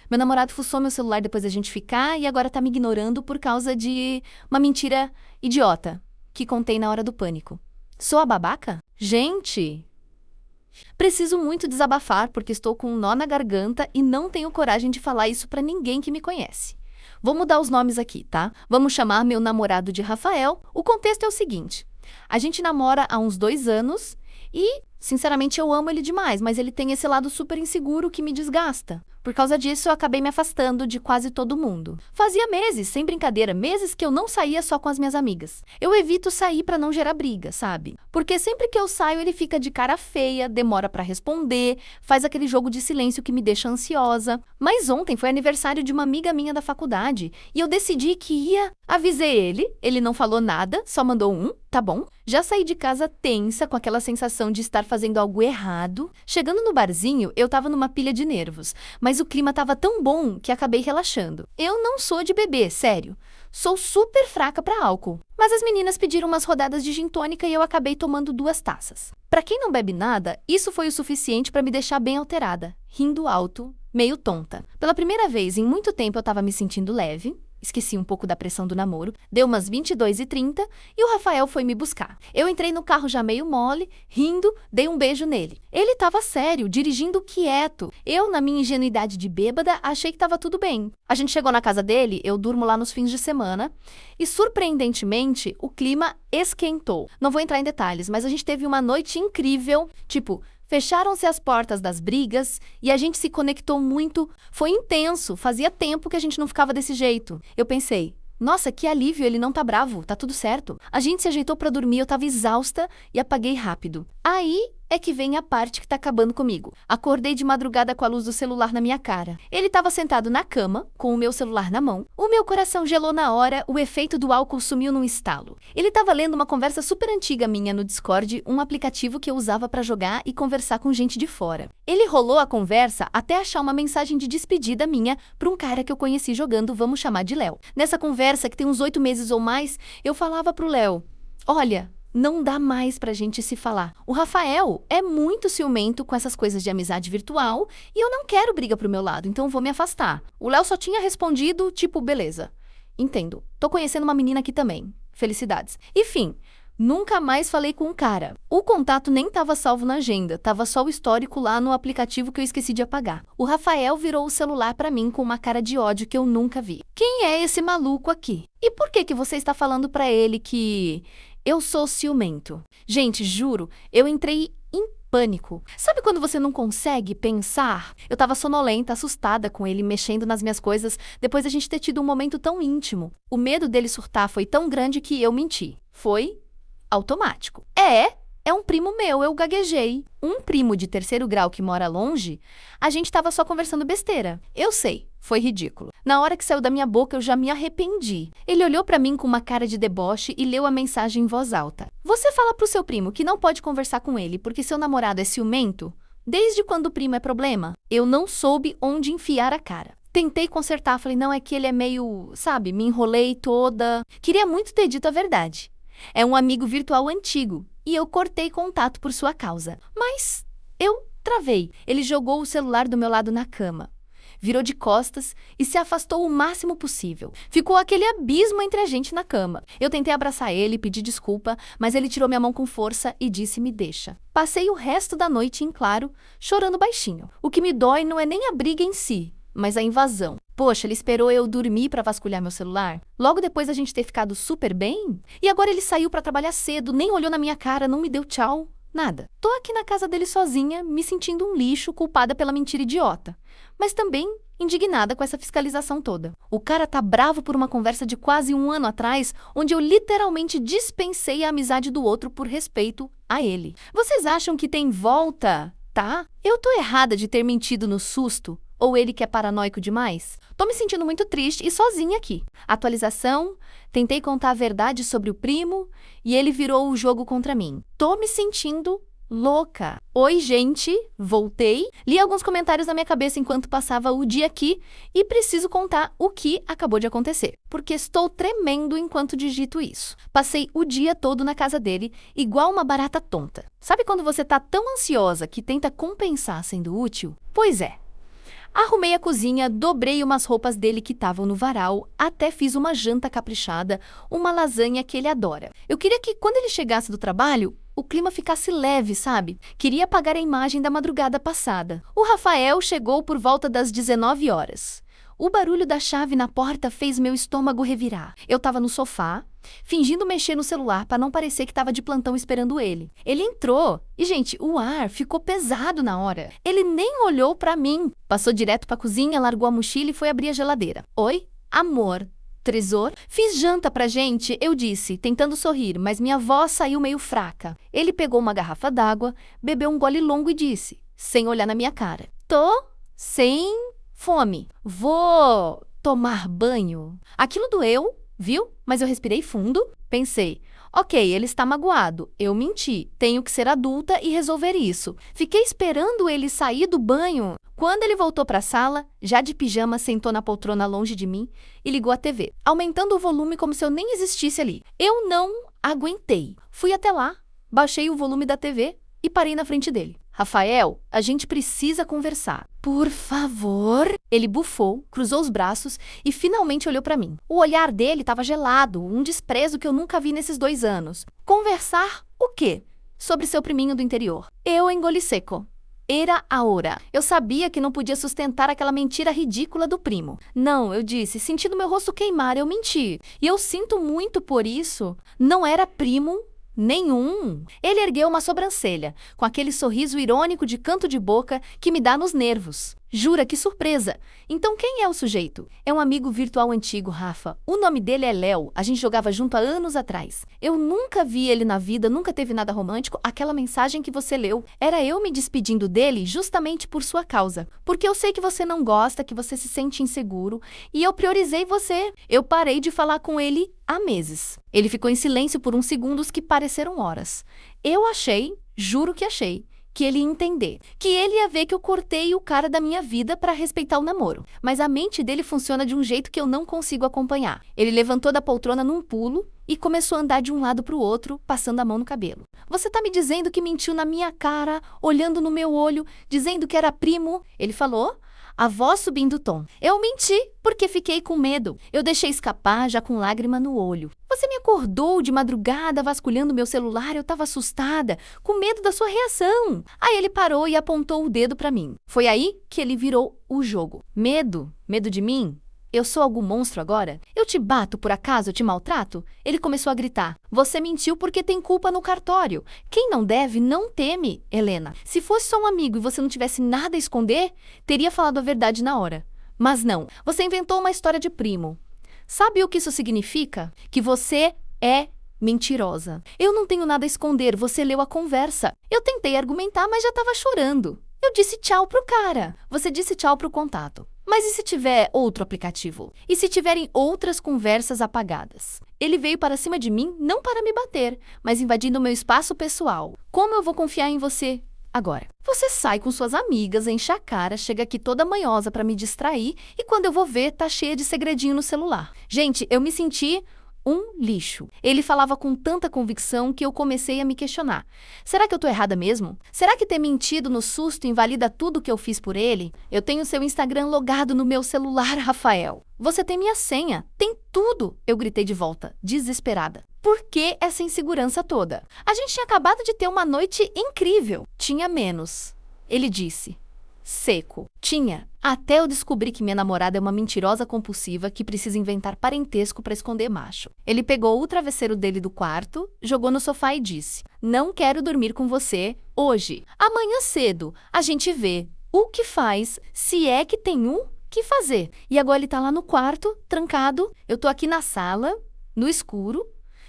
Meu namorado fuçou meu celular depois da gente ficar e agora tá me ignorando por causa de uma mentira idiota que contei na hora do pânico. Sou a babaca? Gente, preciso muito desabafar porque estou com um nó na garganta e não tenho coragem de falar isso pra ninguém que me conhece. Vou mudar os nomes aqui, tá? Vamos chamar meu namorado de Rafael. O contexto é o seguinte: a gente namora há uns 2 anos e, sinceramente, eu amo ele demais, mas ele tem esse lado super inseguro que me desgasta. Por causa disso, eu acabei me afastando de quase todo mundo. Fazia meses, sem brincadeira, meses que eu não saía só com as minhas amigas. Eu evito sair pra não gerar briga, sabe? Porque sempre que eu saio, ele fica de cara feia, demora pra responder, faz aquele jogo de silêncio que me deixa ansiosa. Mas ontem foi aniversário de uma amiga minha da faculdade e eu decidi que ia. Avisei ele não falou nada, só mandou um, tá bom? Já saí de casa tensa, com aquela sensação de estar fazendo algo errado. Chegando no barzinho, eu tava numa pilha de nervos, mas o clima tava tão bom que acabei relaxando. Eu não sou de beber, sério. Sou super fraca pra álcool. Mas as meninas pediram umas rodadas de gin tônica e eu acabei tomando 2 taças. Pra quem não bebe nada, isso foi o suficiente pra me deixar bem alterada, rindo alto, meio tonta. Pela primeira vez em muito tempo eu tava me sentindo leve. Esqueci um pouco da pressão do namoro. Deu umas 22h30 e o Rafael foi me buscar. Eu entrei no carro já meio mole, rindo, dei um beijo nele. Ele tava sério, dirigindo quieto. Eu, na minha ingenuidade de bêbada, achei que tava tudo bem. A gente chegou na casa dele, eu durmo lá nos fins de semana, e surpreendentemente, o clima esquentou. Não vou entrar em detalhes, mas a gente teve uma noite incrível, tipo, fecharam-se as portas das brigas e a gente se conectou muito. Foi intenso, fazia tempo que a gente não ficava desse jeito. Eu pensei, nossa, que alívio, ele não tá bravo, tá tudo certo. A gente se ajeitou pra dormir, eu tava exausta e apaguei rápido. Aí é que vem a parte que tá acabando comigo. Acordei de madrugada com a luz do celular na minha cara. Ele tava sentado na cama, com o meu celular na mão. O meu coração gelou na hora, o efeito do álcool sumiu num estalo. Ele tava lendo uma conversa super antiga minha no Discord, um aplicativo que eu usava pra jogar e conversar com gente de fora. Ele rolou a conversa até achar uma mensagem de despedida minha pra um cara que eu conheci jogando, vamos chamar de Léo. Nessa conversa, que tem uns 8 meses ou mais, eu falava pro Léo, olha, não dá mais pra gente se falar. O Rafael é muito ciumento com essas coisas de amizade virtual e eu não quero briga pro meu lado, então vou me afastar. O Léo só tinha respondido, tipo, beleza. Entendo. Tô conhecendo uma menina aqui também. Felicidades. Enfim, nunca mais falei com o cara. O contato nem tava salvo na agenda, tava só o histórico lá no aplicativo que eu esqueci de apagar. O Rafael virou o celular pra mim com uma cara de ódio que eu nunca vi. Quem é esse maluco aqui? E por que você está falando pra ele que eu sou ciumento? Gente, juro, eu entrei em pânico. Sabe quando você não consegue pensar? Eu tava sonolenta, assustada com ele mexendo nas minhas coisas depois da gente ter tido um momento tão íntimo. O medo dele surtar foi tão grande que eu menti. Foi automático. É um primo meu, eu gaguejei. Um primo de 3º grau que mora longe, a gente tava só conversando besteira. Eu sei, foi ridículo. Na hora que saiu da minha boca, eu já me arrependi. Ele olhou pra mim com uma cara de deboche e leu a mensagem em voz alta. Você fala pro seu primo que não pode conversar com ele porque seu namorado é ciumento? Desde quando o primo é problema? Eu não soube onde enfiar a cara. Tentei consertar, falei, não, é que ele é meio, sabe, me enrolei toda. Queria muito ter dito a verdade. É um amigo virtual antigo e eu cortei contato por sua causa. Mas eu travei. Ele jogou o celular do meu lado na cama, virou de costas e se afastou o máximo possível. Ficou aquele abismo entre a gente na cama. Eu tentei abraçar ele, pedir desculpa, mas ele tirou minha mão com força e disse, me deixa. Passei o resto da noite em claro, chorando baixinho. O que me dói não é nem a briga em si, mas a invasão. Poxa, ele esperou eu dormir pra vasculhar meu celular? Logo depois da gente ter ficado super bem? E agora ele saiu pra trabalhar cedo, nem olhou na minha cara, não me deu tchau, nada. Tô aqui na casa dele sozinha, me sentindo um lixo, culpada pela mentira idiota. Mas também indignada com essa fiscalização toda. O cara tá bravo por uma conversa de quase 1 ano atrás, onde eu literalmente dispensei a amizade do outro por respeito a ele. Vocês acham que tem volta, tá? Eu tô errada de ter mentido no susto? Ou ele que é paranoico demais? Tô me sentindo muito triste e sozinha aqui. Atualização, tentei contar a verdade sobre o primo e ele virou o jogo contra mim. Tô me sentindo louca. Oi, gente, voltei. Li alguns comentários na minha cabeça enquanto passava o dia aqui e preciso contar o que acabou de acontecer, porque estou tremendo enquanto digito isso. Passei o dia todo na casa dele, igual uma barata tonta. Sabe quando você tá tão ansiosa que tenta compensar sendo útil? Pois é. Arrumei a cozinha, dobrei umas roupas dele que estavam no varal, até fiz uma janta caprichada, uma lasanha que ele adora. Eu queria que, quando ele chegasse do trabalho, o clima ficasse leve, sabe? Queria apagar a imagem da madrugada passada. O Rafael chegou por volta das 19 horas. O barulho da chave na porta fez meu estômago revirar. Eu estava no sofá, fingindo mexer no celular para não parecer que estava de plantão esperando ele. Ele entrou e, gente, o ar ficou pesado na hora. Ele nem olhou para mim. Passou direto para a cozinha, largou a mochila e foi abrir a geladeira. Oi? Amor. Tresor? Fiz janta pra gente, eu disse, tentando sorrir, mas minha voz saiu meio fraca. Ele pegou uma garrafa d'água, bebeu um gole longo e disse, sem olhar na minha cara: Tô sem fome. Vou tomar banho. Aquilo doeu, viu? Mas eu respirei fundo, pensei, ok, ele está magoado, eu menti, tenho que ser adulta e resolver isso. Fiquei esperando ele sair do banho. Quando ele voltou para a sala, já de pijama, sentou na poltrona longe de mim e ligou a TV, aumentando o volume como se eu nem existisse ali. Eu não aguentei. Fui até lá, baixei o volume da TV e parei na frente dele. Rafael, a gente precisa conversar. Por favor. Ele bufou, cruzou os braços e finalmente olhou para mim. O olhar dele estava gelado, um desprezo que eu nunca vi nesses 2 anos. Conversar o quê? Sobre seu priminho do interior. Eu engoli seco. Era a hora. Eu sabia que não podia sustentar aquela mentira ridícula do primo. Não, eu disse, sentindo meu rosto queimar, eu menti. E eu sinto muito por isso. Não era primo nenhum. Ele ergueu uma sobrancelha, com aquele sorriso irônico de canto de boca que me dá nos nervos. Jura, que surpresa! Então quem é o sujeito? É um amigo virtual antigo, Rafa. O nome dele é Léo. A gente jogava junto há anos atrás. Eu nunca vi ele na vida, nunca teve nada romântico. Aquela mensagem que você leu, era eu me despedindo dele justamente por sua causa. Porque eu sei que você não gosta, que você se sente inseguro, e eu priorizei você. Eu parei de falar com ele há meses. Ele ficou em silêncio por uns segundos que pareceram horas. Eu achei, juro que achei, que ele ia entender, que ele ia ver que eu cortei o cara da minha vida para respeitar o namoro. Mas a mente dele funciona de um jeito que eu não consigo acompanhar. Ele levantou da poltrona num pulo e começou a andar de um lado para o outro, passando a mão no cabelo. Você tá me dizendo que mentiu na minha cara, olhando no meu olho, dizendo que era primo? Ele falou, a voz subindo o tom. Eu menti porque fiquei com medo. Eu deixei escapar já com lágrima no olho. Você me acordou de madrugada vasculhando meu celular, eu estava assustada, com medo da sua reação. Aí ele parou e apontou o dedo para mim. Foi aí que ele virou o jogo. Medo? Medo de mim? Eu sou algum monstro agora? Eu te bato por acaso, eu te maltrato? Ele começou a gritar. Você mentiu porque tem culpa no cartório. Quem não deve, não teme, Helena. Se fosse só um amigo e você não tivesse nada a esconder, teria falado a verdade na hora. Mas não, você inventou uma história de primo. Sabe o que isso significa? Que você é mentirosa. Eu não tenho nada a esconder, você leu a conversa. Eu tentei argumentar, mas já estava chorando. Eu disse tchau pro cara. Você disse tchau pro contato. Mas e se tiver outro aplicativo? E se tiverem outras conversas apagadas? Ele veio para cima de mim não para me bater, mas invadindo o meu espaço pessoal. Como eu vou confiar em você agora? Você sai com suas amigas, enche a cara, chega aqui toda manhosa para me distrair e quando eu vou ver, tá cheia de segredinho no celular. Gente, eu me senti um lixo. Ele falava com tanta convicção que eu comecei a me questionar. Será que eu tô errada mesmo? Será que ter mentido no susto invalida tudo que eu fiz por ele? Eu tenho seu Instagram logado no meu celular, Rafael. Você tem minha senha. Tem tudo. Eu gritei de volta, desesperada. Por que essa insegurança toda? A gente tinha acabado de ter uma noite incrível. Tinha menos. Ele disse. Seco. Tinha. Até eu descobri que minha namorada é uma mentirosa compulsiva que precisa inventar parentesco para esconder macho. Ele pegou o travesseiro dele do quarto, jogou no sofá e disse: Não quero dormir com você hoje. Amanhã cedo a gente vê o que faz, se é que tem o que fazer. E agora ele tá lá no quarto, trancado. Eu tô aqui na sala, no escuro,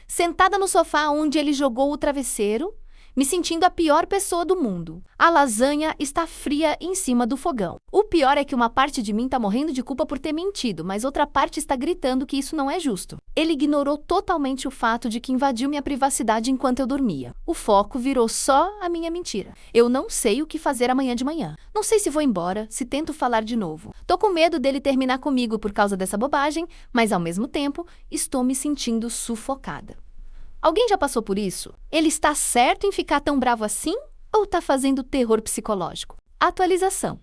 sentada no sofá onde ele jogou o travesseiro, me sentindo a pior pessoa do mundo. A lasanha está fria em cima do fogão. O pior é que uma parte de mim está morrendo de culpa por ter mentido, mas outra parte está gritando que isso não é justo. Ele ignorou totalmente o fato de que invadiu minha privacidade enquanto eu dormia. O foco virou só a minha mentira. Eu não sei o que fazer amanhã de manhã. Não sei se vou embora, se tento falar de novo. Tô com medo dele terminar comigo por causa dessa bobagem, mas ao mesmo tempo estou me sentindo sufocada. Alguém já passou por isso? Ele está certo em ficar tão bravo assim? Ou está fazendo terror psicológico? Atualização.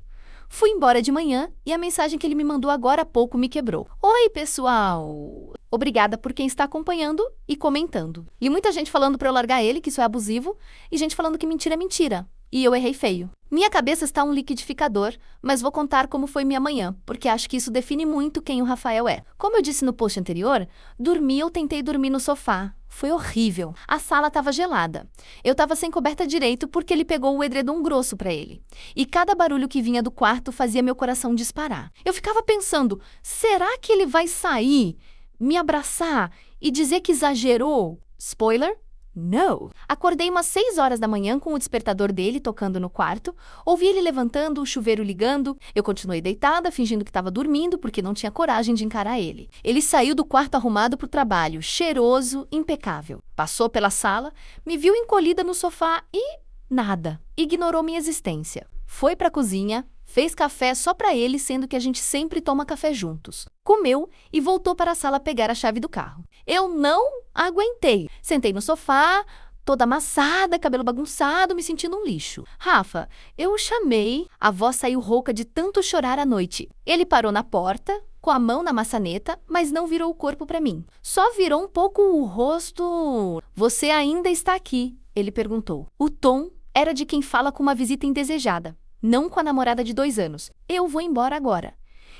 Fui embora de manhã e a mensagem que ele me mandou agora há pouco me quebrou. Oi, pessoal! Obrigada por quem está acompanhando e comentando. E muita gente falando para eu largar ele, que isso é abusivo, e gente falando que mentira é mentira. E eu errei feio. Minha cabeça está um liquidificador, mas vou contar como foi minha manhã, porque acho que isso define muito quem o Rafael é. Como eu disse no post anterior, eu tentei dormir no sofá. Foi horrível. A sala estava gelada. Eu estava sem coberta direito porque ele pegou o edredom grosso para ele. E cada barulho que vinha do quarto fazia meu coração disparar. Eu ficava pensando, será que ele vai sair, me abraçar e dizer que exagerou? Spoiler? Não. Acordei umas 6 horas da manhã com o despertador dele tocando no quarto, ouvi ele levantando, o chuveiro ligando, eu continuei deitada, fingindo que estava dormindo porque não tinha coragem de encarar ele. Ele saiu do quarto arrumado para o trabalho, cheiroso, impecável. Passou pela sala, me viu encolhida no sofá e nada. Ignorou minha existência. Foi para a cozinha, fez café só para ele, sendo que a gente sempre toma café juntos. Comeu e voltou para a sala pegar a chave do carro. Eu não aguentei. Sentei no sofá, toda amassada, cabelo bagunçado, me sentindo um lixo. Rafa, eu o chamei, a voz saiu rouca de tanto chorar à noite. Ele parou na porta, com a mão na maçaneta, mas não virou o corpo para mim. Só virou um pouco o rosto. Você ainda está aqui? Ele perguntou. O tom era de quem fala com uma visita indesejada. Não com a namorada de 2 anos. Eu vou embora agora.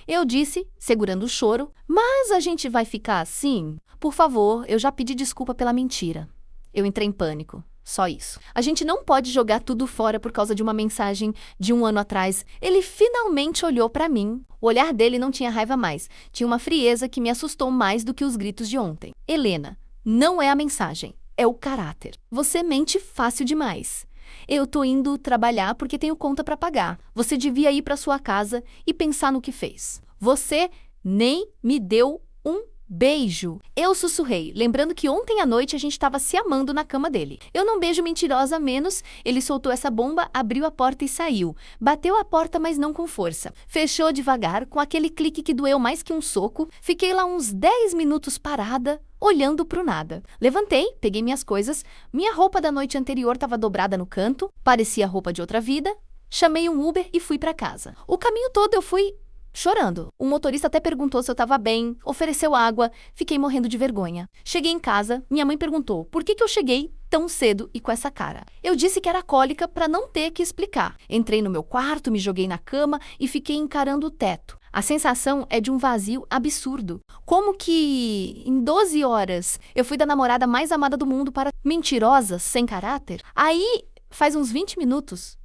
Eu disse, segurando o choro, mas a gente vai ficar assim? Por favor, eu já pedi desculpa pela mentira. Eu entrei em pânico. Só isso. A gente não pode jogar tudo fora por causa de uma mensagem de 1 ano atrás. Ele finalmente olhou pra mim. O olhar dele não tinha raiva mais. Tinha uma frieza que me assustou mais do que os gritos de ontem. Helena, não é a mensagem, é o caráter. Você mente fácil demais. Eu tô indo trabalhar porque tenho conta para pagar. Você devia ir para sua casa e pensar no que fez. Você nem me deu um beijo. Eu sussurrei, lembrando que ontem à noite a gente estava se amando na cama dele. Eu não beijo mentirosa a menos. Ele soltou essa bomba, abriu a porta e saiu. Bateu a porta, mas não com força. Fechou devagar, com aquele clique que doeu mais que um soco. Fiquei lá uns 10 minutos parada, olhando pro nada. Levantei, peguei minhas coisas. Minha roupa da noite anterior estava dobrada no canto, parecia roupa de outra vida. Chamei um Uber e fui para casa. O caminho todo eu fui chorando. O motorista até perguntou se eu estava bem, ofereceu água, fiquei morrendo de vergonha. Cheguei em casa, minha mãe perguntou por que eu cheguei tão cedo e com essa cara. Eu disse que era cólica para não ter que explicar. Entrei no meu quarto, me joguei na cama e fiquei encarando o teto. A sensação é de um vazio absurdo. Como que em 12 horas eu fui da namorada mais amada do mundo para mentirosa, sem caráter? Aí, faz uns 20 minutos,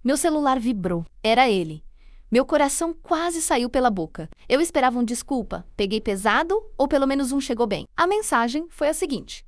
meu celular vibrou. Era ele. Meu coração quase saiu pela boca. Eu esperava um desculpa. Peguei pesado ou pelo menos um chegou bem. A mensagem foi a seguinte.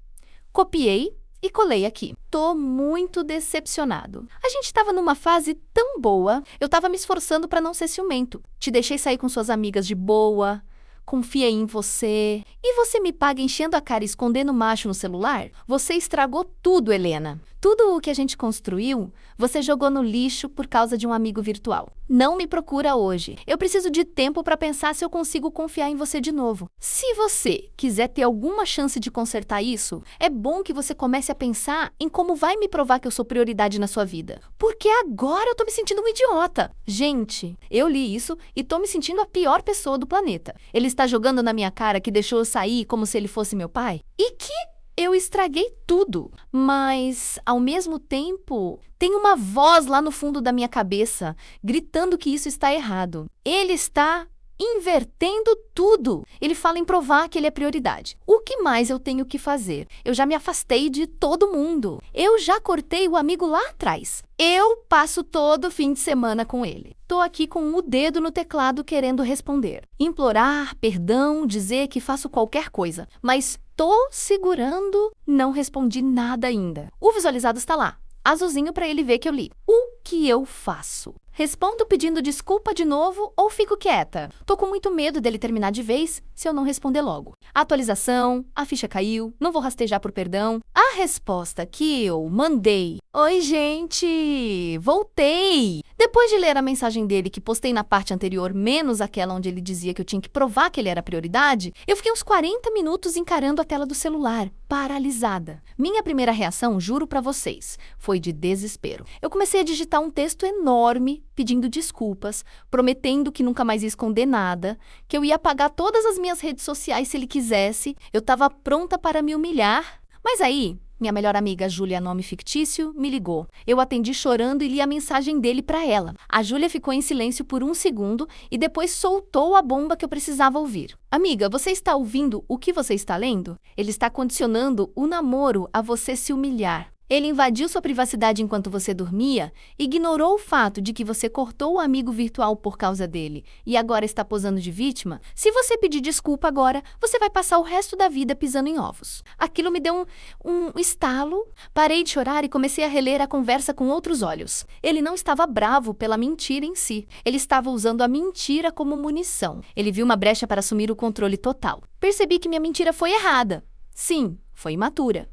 Copiei e colei aqui. Tô muito decepcionado. A gente estava numa fase tão boa. Eu estava me esforçando para não ser ciumento. Te deixei sair com suas amigas de boa. Confiei em você. E você me paga enchendo a cara e escondendo macho no celular? Você estragou tudo, Helena. Tudo o que a gente construiu, você jogou no lixo por causa de um amigo virtual. Não me procura hoje. Eu preciso de tempo para pensar se eu consigo confiar em você de novo. Se você quiser ter alguma chance de consertar isso, é bom que você comece a pensar em como vai me provar que eu sou prioridade na sua vida. Porque agora eu tô me sentindo um idiota. Gente, eu li isso e tô me sentindo a pior pessoa do planeta. Ele está jogando na minha cara que deixou eu sair como se ele fosse meu pai? E que eu estraguei tudo, mas, ao mesmo tempo, tem uma voz lá no fundo da minha cabeça gritando que isso está errado. Ele está invertendo tudo. Ele fala em provar que ele é prioridade. O que mais eu tenho que fazer? Eu já me afastei de todo mundo. Eu já cortei o amigo lá atrás. Eu passo todo fim de semana com ele. Tô aqui com o dedo no teclado querendo responder. Implorar, perdão, dizer que faço qualquer coisa. Mas tô segurando, não respondi nada ainda. O visualizado está lá, azulzinho para ele ver que eu li. O que eu faço? Respondo pedindo desculpa de novo ou fico quieta? Tô com muito medo dele terminar de vez se eu não responder logo. Atualização, a ficha caiu, não vou rastejar por perdão. A resposta que eu mandei. Oi, gente! Voltei! Depois de ler a mensagem dele que postei na parte anterior, menos aquela onde ele dizia que eu tinha que provar que ele era prioridade, eu fiquei uns 40 minutos encarando a tela do celular, paralisada. Minha primeira reação, juro pra vocês, foi de desespero. Eu comecei a digitar digitar um texto enorme, pedindo desculpas, prometendo que nunca mais ia esconder nada, que eu ia apagar todas as minhas redes sociais se ele quisesse, eu estava pronta para me humilhar. Mas aí, minha melhor amiga, Júlia, nome fictício, me ligou. Eu atendi chorando e li a mensagem dele para ela. A Júlia ficou em silêncio por um segundo e depois soltou a bomba que eu precisava ouvir. Amiga, você está ouvindo o que você está lendo? Ele está condicionando o namoro a você se humilhar. Ele invadiu sua privacidade enquanto você dormia, ignorou o fato de que você cortou o amigo virtual por causa dele e agora está posando de vítima. Se você pedir desculpa agora, você vai passar o resto da vida pisando em ovos. Aquilo me deu um estalo. Parei de chorar e comecei a reler a conversa com outros olhos. Ele não estava bravo pela mentira em si. Ele estava usando a mentira como munição. Ele viu uma brecha para assumir o controle total. Percebi que minha mentira foi errada. Sim, foi imatura.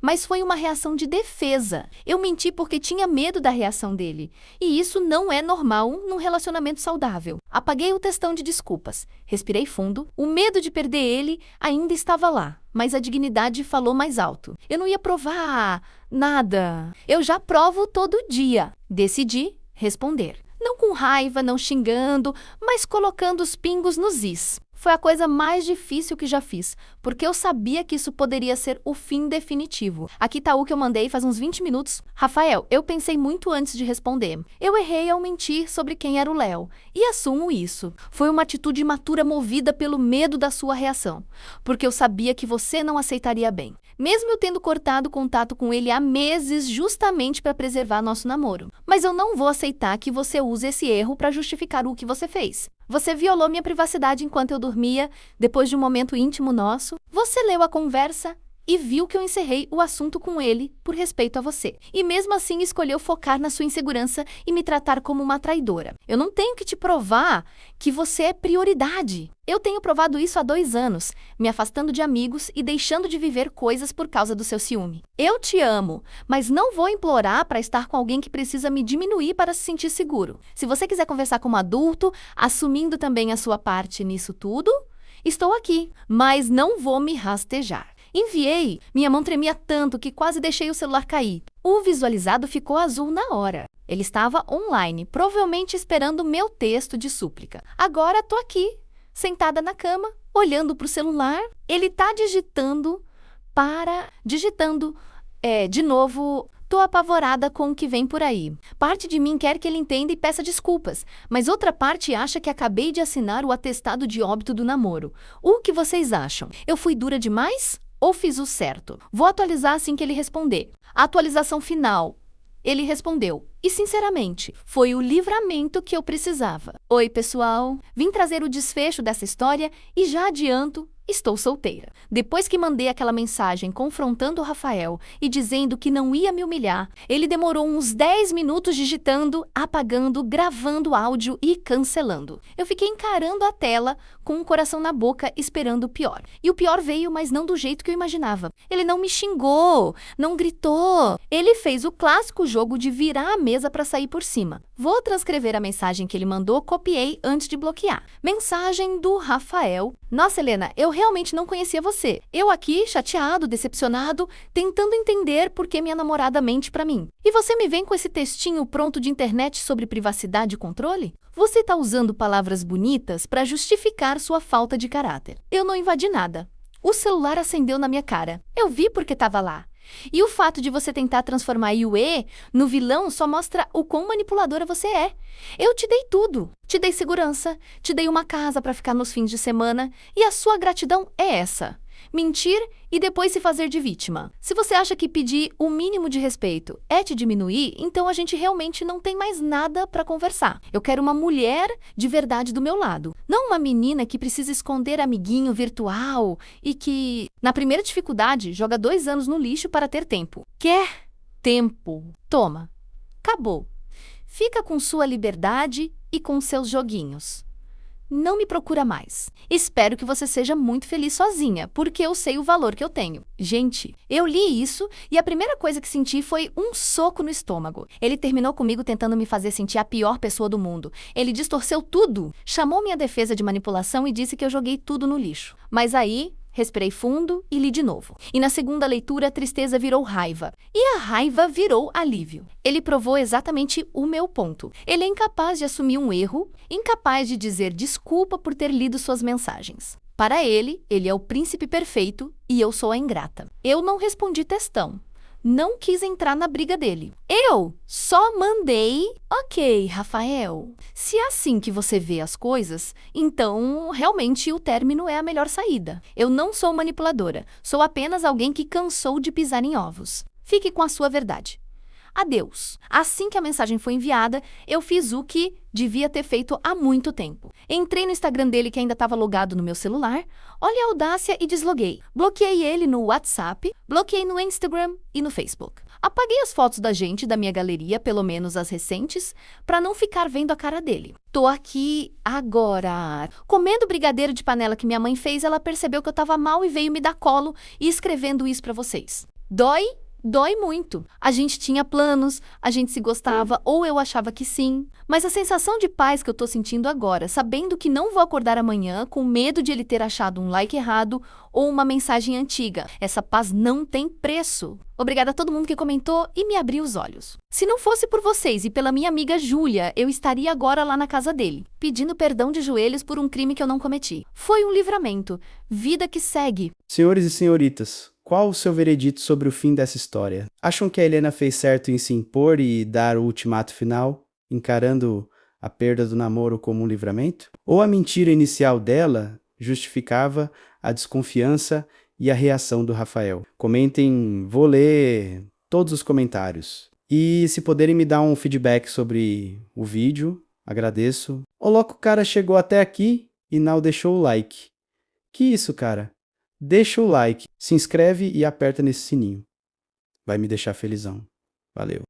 Mas foi uma reação de defesa. Eu menti porque tinha medo da reação dele. E isso não é normal num relacionamento saudável. Apaguei o textão de desculpas. Respirei fundo. O medo de perder ele ainda estava lá. Mas a dignidade falou mais alto. Eu não ia provar nada. Eu já provo todo dia. Decidi responder. Não com raiva, não xingando, mas colocando os pingos nos is. Foi a coisa mais difícil que já fiz, porque eu sabia que isso poderia ser o fim definitivo. Aqui tá o que eu mandei faz uns 20 minutos. Rafael, eu pensei muito antes de responder. Eu errei ao mentir sobre quem era o Léo, e assumo isso. Foi uma atitude imatura movida pelo medo da sua reação, porque eu sabia que você não aceitaria bem. Mesmo eu tendo cortado contato com ele há meses justamente para preservar nosso namoro. Mas eu não vou aceitar que você use esse erro para justificar o que você fez. Você violou minha privacidade enquanto eu dormia, depois de um momento íntimo nosso. Você leu a conversa e viu que eu encerrei o assunto com ele por respeito a você. E mesmo assim escolheu focar na sua insegurança e me tratar como uma traidora. Eu não tenho que te provar que você é prioridade. Eu tenho provado isso há 2 anos, me afastando de amigos e deixando de viver coisas por causa do seu ciúme. Eu te amo, mas não vou implorar para estar com alguém que precisa me diminuir para se sentir seguro. Se você quiser conversar como adulto, assumindo também a sua parte nisso tudo, estou aqui, mas não vou me rastejar. Enviei. Minha mão tremia tanto que quase deixei o celular cair. O visualizado ficou azul na hora. Ele estava online, provavelmente esperando meu texto de súplica. Agora tô aqui, sentada na cama, olhando para o celular. Ele tá digitando de novo. Tô apavorada com o que vem por aí. Parte de mim quer que ele entenda e peça desculpas, mas outra parte acha que acabei de assinar o atestado de óbito do namoro. O que vocês acham? Eu fui dura demais? Ou fiz o certo? Vou atualizar assim que ele responder. A atualização final. Ele respondeu. E, sinceramente, foi o livramento que eu precisava. Oi, pessoal. Vim trazer o desfecho dessa história e já adianto, estou solteira. Depois que mandei aquela mensagem confrontando o Rafael e dizendo que não ia me humilhar, ele demorou uns 10 minutos digitando, apagando, gravando áudio e cancelando. Eu fiquei encarando a tela com o coração na boca, esperando o pior. E o pior veio, mas não do jeito que eu imaginava. Ele não me xingou, não gritou. Ele fez o clássico jogo de virar a mesa para sair por cima. Vou transcrever a mensagem que ele mandou, copiei antes de bloquear. Mensagem do Rafael. Nossa, Helena, eu realmente não conhecia você. Eu aqui, chateado, decepcionado, tentando entender por que minha namorada mente pra mim. E você me vem com esse textinho pronto de internet sobre privacidade e controle? Você tá usando palavras bonitas para justificar sua falta de caráter. Eu não invadi nada. O celular acendeu na minha cara. Eu vi porque tava lá. E o fato de você tentar transformar Yue no vilão só mostra o quão manipuladora você é. Eu te dei tudo. Te dei segurança, te dei uma casa para ficar nos fins de semana e a sua gratidão é essa. Mentir e depois se fazer de vítima. Se você acha que pedir o mínimo de respeito é te diminuir, então a gente realmente não tem mais nada para conversar. Eu quero uma mulher de verdade do meu lado. Não uma menina que precisa esconder amiguinho virtual e que, na primeira dificuldade, joga 2 anos no lixo para ter tempo. Quer tempo? Toma. Acabou. Fica com sua liberdade e com seus joguinhos. Não me procura mais. Espero que você seja muito feliz sozinha, porque eu sei o valor que eu tenho. Gente, eu li isso e a primeira coisa que senti foi um soco no estômago. Ele terminou comigo tentando me fazer sentir a pior pessoa do mundo. Ele distorceu tudo, chamou minha defesa de manipulação e disse que eu joguei tudo no lixo. Mas aí, respirei fundo e li de novo. E na segunda leitura, a tristeza virou raiva. E a raiva virou alívio. Ele provou exatamente o meu ponto. Ele é incapaz de assumir um erro, incapaz de dizer desculpa por ter lido suas mensagens. Para ele é o príncipe perfeito e eu sou a ingrata. Eu não respondi textão. Não quis entrar na briga dele. Eu só mandei... Ok, Rafael, se é assim que você vê as coisas, então realmente o término é a melhor saída. Eu não sou manipuladora, sou apenas alguém que cansou de pisar em ovos. Fique com a sua verdade. Adeus. Assim que a mensagem foi enviada, eu fiz o que devia ter feito há muito tempo. Entrei no Instagram dele que ainda estava logado no meu celular, olhei a audácia e desloguei. Bloqueei ele no WhatsApp, bloqueei no Instagram e no Facebook. Apaguei as fotos da gente da minha galeria, pelo menos as recentes, para não ficar vendo a cara dele. Tô aqui agora. Comendo o brigadeiro de panela que minha mãe fez, ela percebeu que eu estava mal e veio me dar colo e escrevendo isso para vocês. Dói? Dói muito. A gente tinha planos, a gente se gostava, ou eu achava que sim. Mas a sensação de paz que eu tô sentindo agora, sabendo que não vou acordar amanhã com medo de ele ter achado um like errado ou uma mensagem antiga, essa paz não tem preço. Obrigada a todo mundo que comentou e me abriu os olhos. Se não fosse por vocês e pela minha amiga Júlia, eu estaria agora lá na casa dele, pedindo perdão de joelhos por um crime que eu não cometi. Foi um livramento. Vida que segue. Senhores e senhoritas, qual o seu veredito sobre o fim dessa história? Acham que a Helena fez certo em se impor e dar o ultimato final, encarando a perda do namoro como um livramento? Ou a mentira inicial dela justificava a desconfiança e a reação do Rafael? Comentem, vou ler todos os comentários. E se puderem me dar um feedback sobre o vídeo, agradeço. Ô louco, o cara chegou até aqui e não deixou o like. Que isso, cara? Deixa o like, se inscreve e aperta nesse sininho. Vai me deixar felizão. Valeu.